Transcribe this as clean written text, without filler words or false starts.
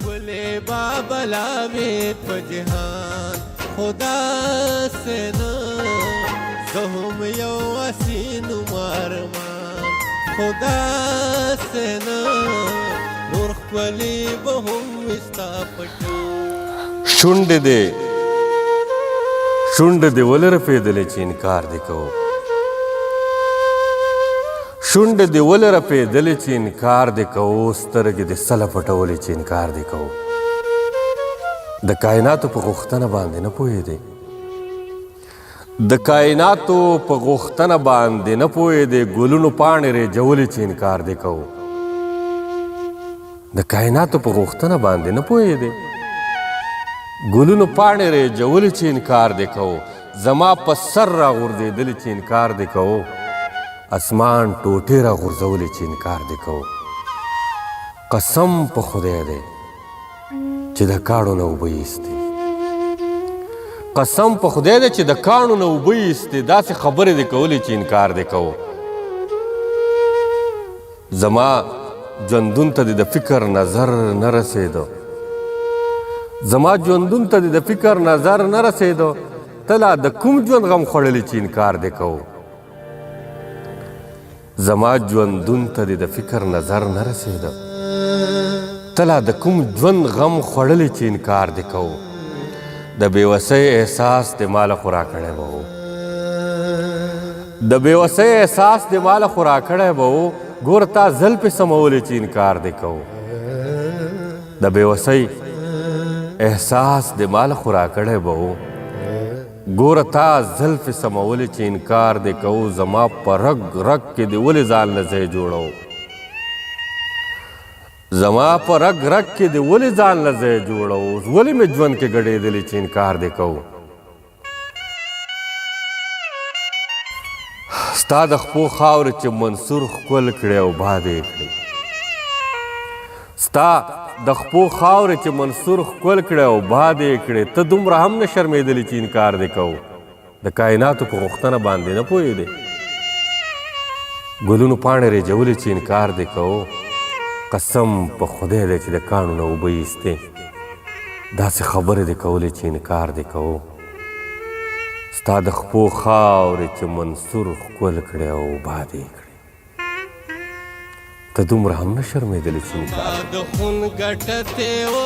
ښکلې بابلاوې په جهان خدا سے نه زه هم یو اسین مارمان خدا سے نه نور ښکلې به هم وي ستا په شان شونډې دې ولې رپېدلې چې انکار دې کوو شونډې دې ولې رپېدلې چې انکار دې کوو سترګې دې سله پټولې چې انکار دې کوو د کائناتو په غوښتنه باندې نه پوهېدې د کائناتو په غوښتنه باندې نه پوهېدې ګلونو پاڼې رېجولې چې انکار دې کوو د کائناتو په غوښتنه باندې نه پوهېدې ګلونو پاڼې رېجولې چې انکار دې کوو زما په سر راغورځېدلې چې انکار دې کوو اسمان ټوټې راغورځولې چې انکار دې کوو قسم په خدای دی چې د کاڼو نه اوبه ایستې قسم په خدای دی چې د کاڼو نه اوبه ایستې داسې خبرې دې کولې چې انکار دې کوو زما ژوندون ته دې د فکر نظر نه رسېدو زما ژوندون ته دې د فکر نظر نه رسېدو ته لا د کوم ژوند غم خوړلی چې انکار دې کوو زما ژوندون ته دې د فکر نظر نه رسېده ته لا د کوم ژوند غم خوړلی چې انکار دې کوو د بېوسۍ احساس دې ماله خو راکړی به و د بېوسۍ احساس دې ماله خو راکړی به و ګوره تا زلفې سمولې چې انکار دې کوو د بېوسۍ احساس دې ماله خو راکړی به و ګوره تا زلفې سمولې چې انکار دې کوو زما په رګ رګ کې دې ولې ځان نه ځای جوړو زما په رګ رګ کې دې ولې ځان نه ځای جوړو ولې مې ژوند کې ګډېدلې چې انکار دې کوو ستا د خپو خاورې چې منصور ښکل کړې او باد یې کړې ستا د خپو خاورې چې منصور ښکل کړې او باد یې کړې ته دومره هم نه شرمېدلې چې انکار دې کوو د کائناتو په غوښتنه باندې نه پوهېدې ګلونو پاڼې رېجولې چې انکار دې کوو قسم په خدای دی چې د کاڼو نه اوبه ایستې داسې خبرې دې کولې چې انکار دې کوو ستا د خپو خاورې چې منصور ښکل کړې او باد یې کړې ته دومره هم نه شرمېدلې چې انکار د خون ګټه تې و